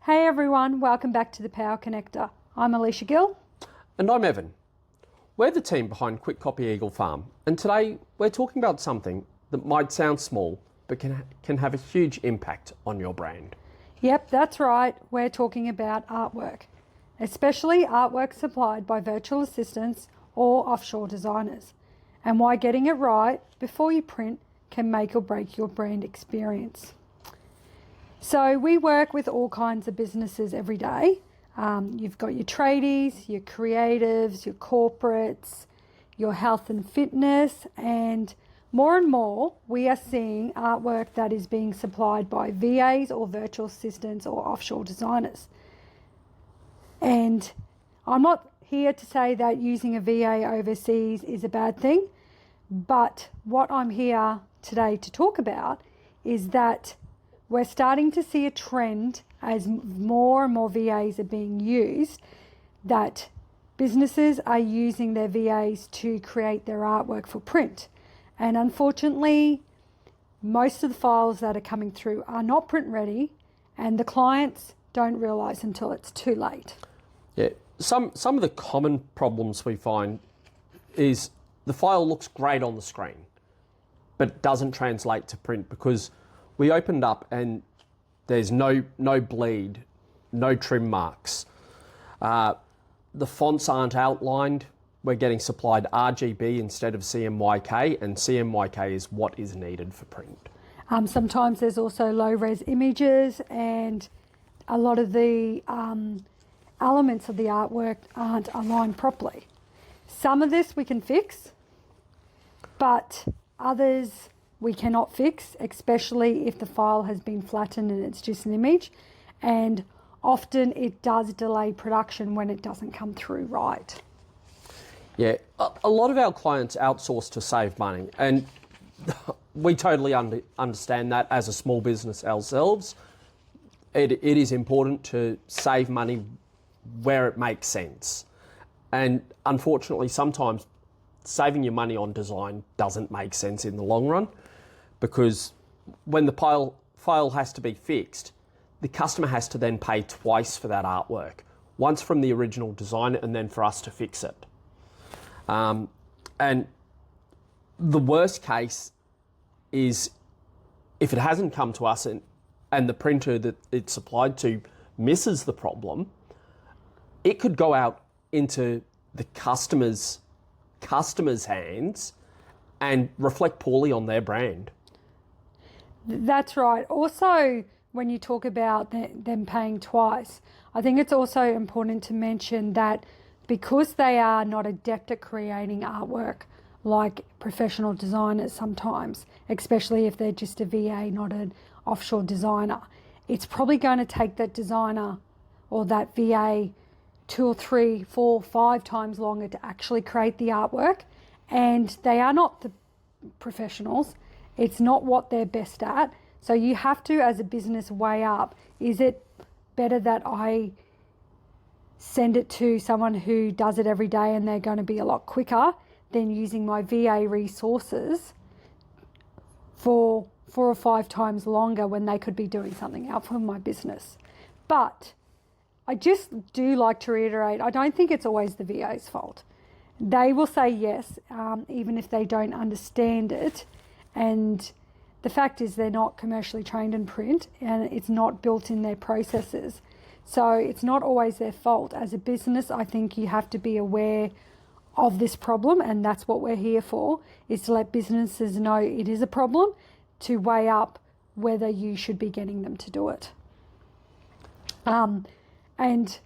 Hey everyone, welcome back to the Power Connector. I'm Aleisha Gill. And I'm Evan. We're the team behind Quick Copy Eagle Farm, and today we're talking about something that might sound small but can have a huge impact on your brand. Yep, that's right. We're talking about artwork, especially artwork supplied by virtual assistants or offshore designers, and why getting it right before you print can make or break your brand experience. So we work with all kinds of businesses every day. You've got your tradies, your creatives, your corporates, your health and fitness, and more we are seeing artwork that is being supplied by VAs or virtual assistants or offshore designers. And I'm not here to say that using a VA overseas is a bad thing, but what I'm here today to talk about is that we're starting to see a trend as more and more VAs are being used, that businesses are using their VAs to create their artwork for print. And unfortunately, most of the files that are coming through are not print ready, and the clients don't realise until it's too late. Yeah, some of the common problems we find is the file looks great on the screen, but doesn't translate to print because we opened up and there's no bleed, no trim marks. The fonts aren't outlined. We're getting supplied RGB instead of CMYK, and CMYK is what is needed for print. Sometimes there's also low-res images, and a lot of the elements of the artwork aren't aligned properly. Some of this we can fix, but others we cannot fix, especially if the file has been flattened and it's just an image. And often it does delay production when it doesn't come through right. Yeah, a lot of our clients outsource to save money, and we totally understand that as a small business ourselves. It is important to save money where it makes sense. And unfortunately, sometimes saving your money on design doesn't make sense in the long run, because when the file has to be fixed, the customer has to then pay twice for that artwork, once from the original design and then for us to fix it. And the worst case is if it hasn't come to us and the printer that it's supplied to misses the problem, it could go out into the customer's hands and reflect poorly on their brand. That's right. Also, when you talk about them paying twice, I think it's also important to mention that because they are not adept at creating artwork like professional designers sometimes, especially if they're just a VA, not an offshore designer, it's probably going to take that designer or that VA 2 or 3, 4, 5 times longer to actually create the artwork. And they are not the professionals. It's not what they're best at. So you have to, as a business, weigh up, is it better that I send it to someone who does it every day and they're going to be a lot quicker than using my VA resources for 4 or 5 times longer when they could be doing something else for my business. But I just do like to reiterate, I don't think it's always the VA's fault. They will say yes, even if they don't understand it. And the fact is they're not commercially trained in print and it's not built in their processes. So it's not always their fault. As a business, I think you have to be aware of this problem, and that's what we're here for, is to let businesses know it is a problem, to weigh up whether you should be getting them to do it. And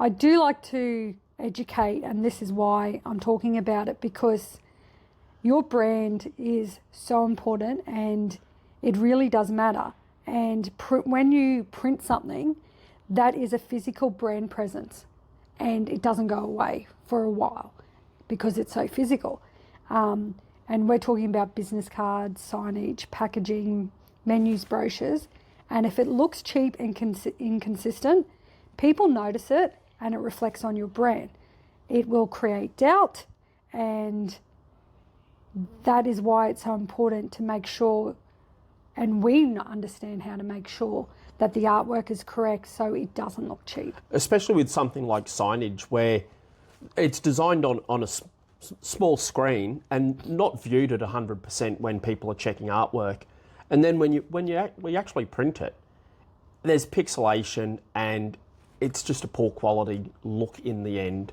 I do like to educate, and this is why I'm talking about it, because your brand is so important and it really does matter. And when you print something, that is a physical brand presence, and it doesn't go away for a while because it's so physical. And we're talking about business cards, signage, packaging, menus, brochures. And if it looks cheap and inconsistent, people notice it and it reflects on your brand. It will create doubt, and that is why it's so important to make sure and we understand how to make sure that the artwork is correct so it doesn't look cheap. Especially with something like signage where it's designed on a small screen and not viewed at 100% when people are checking artwork. And then when we actually print it, there's pixelation and it's just a poor quality look in the end.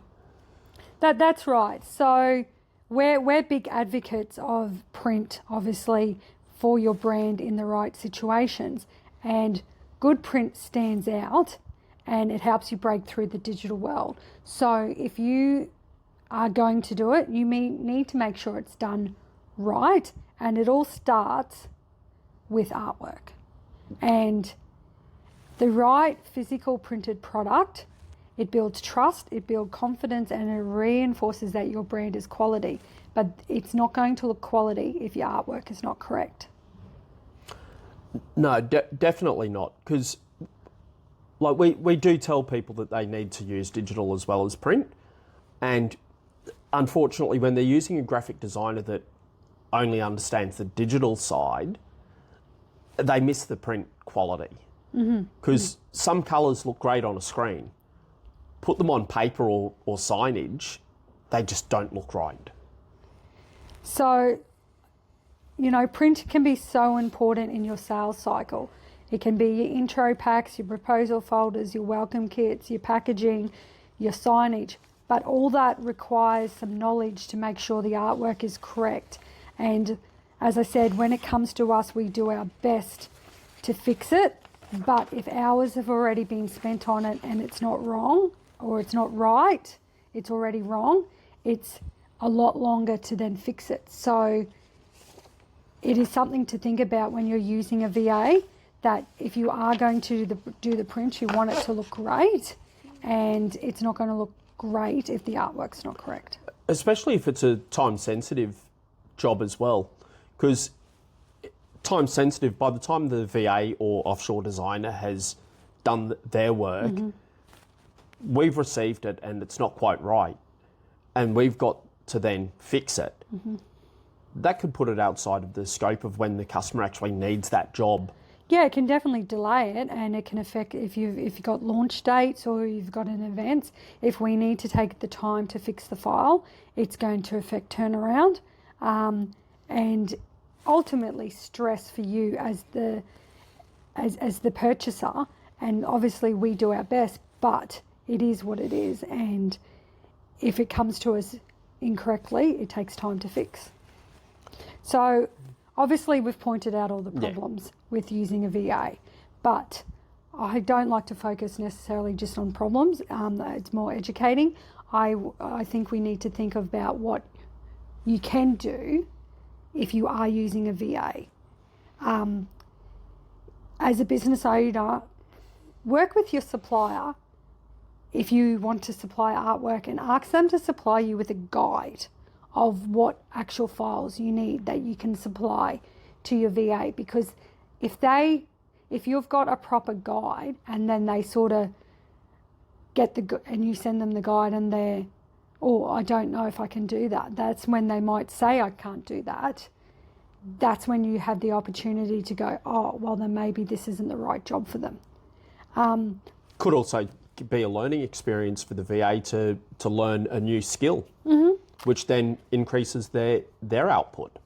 That's right. So we're big advocates of print, obviously, for your brand in the right situations. And good print stands out and it helps you break through the digital world. So if you are going to do it, you need to make sure it's done right. And it all starts with artwork. And the right physical printed product, it builds trust, it builds confidence, and it reinforces that your brand is quality. But it's not going to look quality if your artwork is not correct. No, definitely not. Because like we do tell people that they need to use digital as well as print. And unfortunately, when they're using a graphic designer that only understands the digital side, they miss the print quality. Because some colours look great on a screen. Put them on paper or signage, they just don't look right. So, print can be so important in your sales cycle. It can be your intro packs, your proposal folders, your welcome kits, your packaging, your signage. But all that requires some knowledge to make sure the artwork is correct. And as I said, when it comes to us, we do our best to fix it. But if hours have already been spent on it and it's not wrong or it's not right, it's already wrong, it's a lot longer to then fix it. So it is something to think about when you're using a VA, that if you are going to do the print, you want it to look great, and it's not going to look great if the artwork's not correct. Especially if it's a time-sensitive job as well, because time-sensitive, by the time the VA or offshore designer has done their work, we've received it and it's not quite right, and we've got to then fix it. That could put it outside of the scope of when the customer actually needs that job. Yeah, it can definitely delay it, and it can affect if you've got launch dates or you've got an event. If we need to take the time to fix the file, it's going to affect turnaround, and ultimately stress for you as the purchaser. And obviously we do our best, but it is what it is, and if it comes to us incorrectly, it takes time to fix. So obviously we've pointed out all the problems with using a VA, but I don't like to focus necessarily just on problems. It's more educating. I think we need to think about what you can do if you are using a VA. As a business owner, work with your supplier if you want to supply artwork, and ask them to supply you with a guide of what actual files you need that you can supply to your VA. Because if you've got a proper guide and then they sort of and you send them the guide and they're, oh, I don't know if I can do that, that's when they might say, I can't do that. That's when you have the opportunity to go, oh, well, then maybe this isn't the right job for them. Could also be a learning experience for the VA to learn a new skill, which then increases their output.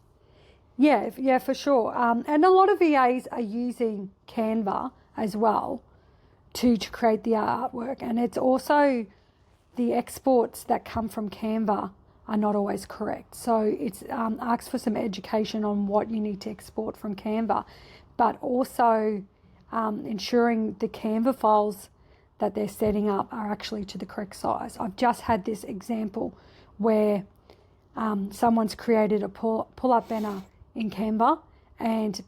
Yeah, for sure. And a lot of VAs are using Canva as well to create the artwork. And it's also the exports that come from Canva are not always correct. So it's asks for some education on what you need to export from Canva, but also ensuring the Canva files that they're setting up are actually to the correct size. I've just had this example where someone's created a pull-up banner in Canva,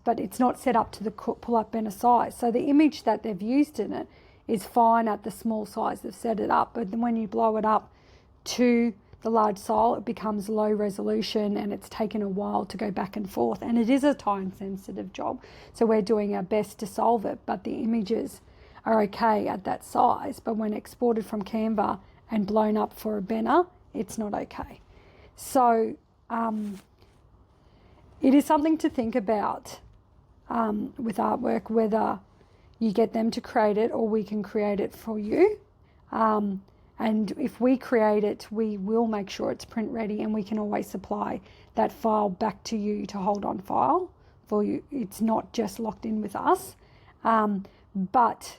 but it's not set up to the pull-up banner size. So the image that they've used in it is fine at the small size they've set it up, but then when you blow it up to the large size, it becomes low resolution, and it's taken a while to go back and forth. And it is a time-sensitive job, so we're doing our best to solve it, but the images are okay at that size, but when exported from Canva and blown up for a banner, it's not okay. So it is something to think about with artwork, whether you get them to create it or we can create it for you. And if we create it, we will make sure it's print ready, and we can always supply that file back to you to hold on file for you. It's not just locked in with us. But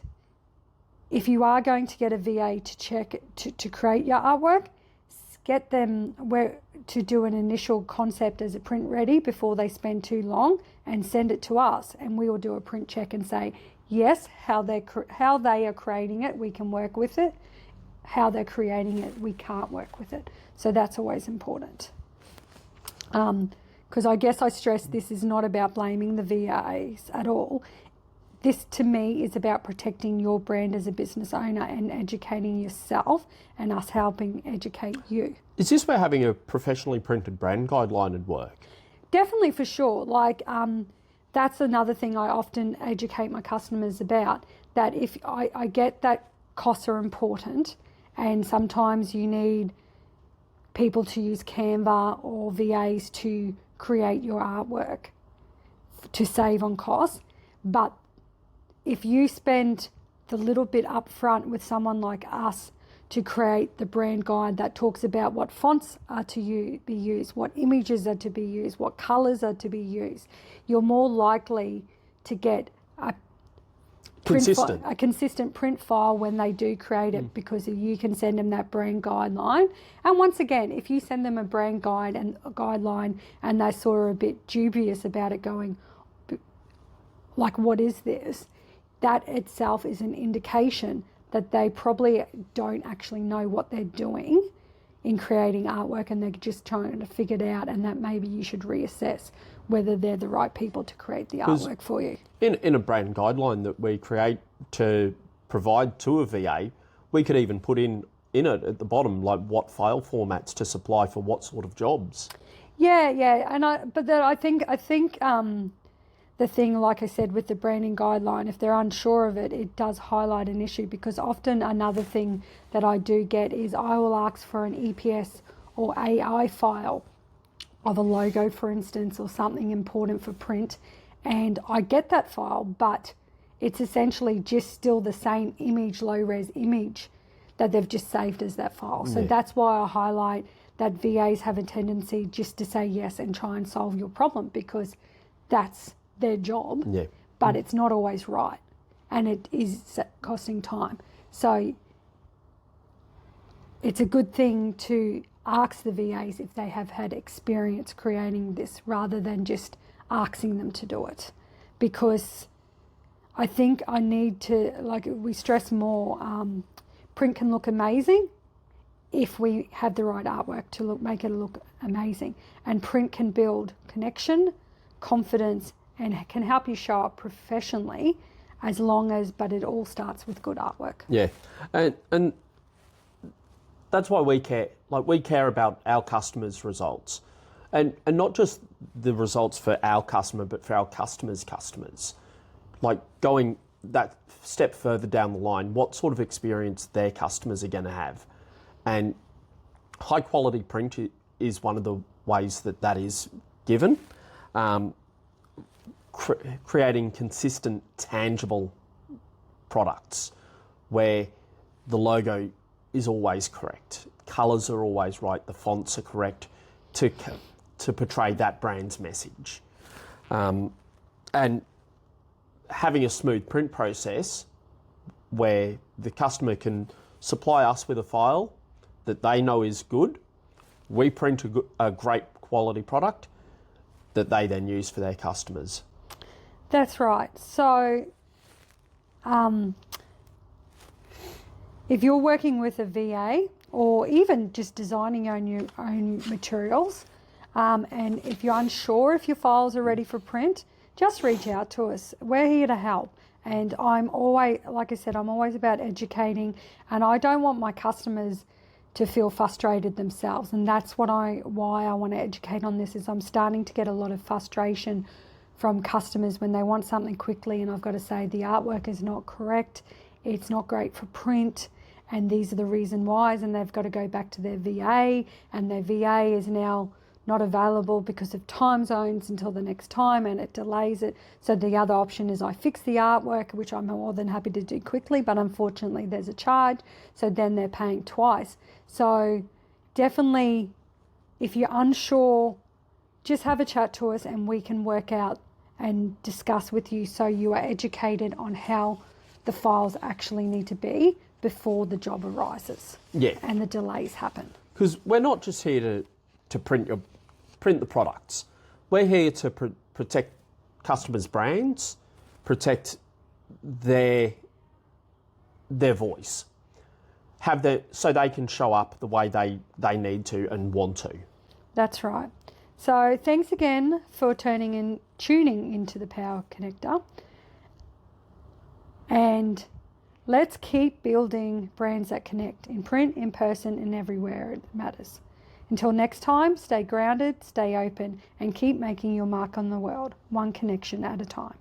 if you are going to get a VA to check to create your artwork, get them to do an initial concept as a print ready before they spend too long, and send it to us, and we will do a print check and say yes, how they are creating it, we can work with it. How they're creating it, we can't work with it. So that's always important. Because I guess I stress this is not about blaming the VAs at all. This, to me, is about protecting your brand as a business owner and educating yourself, and us helping educate you. Is this where having a professionally printed brand guideline would work? Definitely, for sure. Like, that's another thing I often educate my customers about, that if I get that costs are important, and sometimes you need people to use Canva or VAs to create your artwork to save on costs. But if you spend the little bit up front with someone like us to create the brand guide that talks about what fonts are to be used, what images are to be used, what colours are to be used, you're more likely to get a consistent print file when they do create it, because you can send them that brand guideline. And once again, if you send them a brand guide and a guideline and they're sort of a bit dubious about it, going like, what is this? That itself is an indication that they probably don't actually know what they're doing in creating artwork, and they're just trying to figure it out, and that maybe you should reassess whether they're the right people to create the artwork for you. In a brand guideline that we create to provide to a VA, we could even put in it at the bottom, like what file formats to supply for what sort of jobs. Yeah, and I think the thing, like I said, with the branding guideline, if they're unsure of it, it does highlight an issue, because often another thing that I do get is I will ask for an EPS or AI file of a logo, for instance, or something important for print, and I get that file, but it's essentially just still the same image, low-res image, that they've just saved as that file. So that's why I highlight that VAs have a tendency just to say yes and try and solve your problem, because that's their job, but it's not always right, and it is costing time. So it's a good thing to ask the VAs if they have had experience creating this, rather than just asking them to do it, because I think I need to, like we stress more, print can look amazing if we have the right artwork to make it look amazing, and print can build connection, confidence, and can help you show up professionally, but it all starts with good artwork. Yeah, and that's why we care. Like, we care about our customers' results, and not just the results for our customer, but for our customers' customers. Like, going that step further down the line, what sort of experience their customers are going to have. And high quality print is one of the ways that is given. Creating consistent, tangible products where the logo is always correct, colours are always right, the fonts are correct to portray that brand's message. And having a smooth print process where the customer can supply us with a file that they know is good, we print a great quality product that they then use for their customers. That's right. So if you're working with a VA, or even just designing your own materials, and if you're unsure if your files are ready for print, just reach out to us. We're here to help. And I'm always, like I said, I'm always about educating, and I don't want my customers to feel frustrated themselves. And that's why I want to educate on this, is I'm starting to get a lot of frustration from customers when they want something quickly, and I've got to say the artwork is not correct, it's not great for print, and these are the reason whys, and they've got to go back to their VA, and their VA is now not available because of time zones until the next time, and it delays it. So the other option is I fix the artwork, which I'm more than happy to do quickly, but unfortunately there's a charge. So then they're paying twice. So definitely, if you're unsure, just have a chat to us and we can work out and discuss with you so you are educated on how the files actually need to be before the job arises. Yeah. And the delays happen. Because we're not just here to print the products. We're here to protect customers' brands, protect their voice, so they can show up the way they need to and want to. That's right. So thanks again for tuning into the Power Connector. And let's keep building brands that connect in print, in person, and everywhere it matters. Until next time, stay grounded, stay open, and keep making your mark on the world, one connection at a time.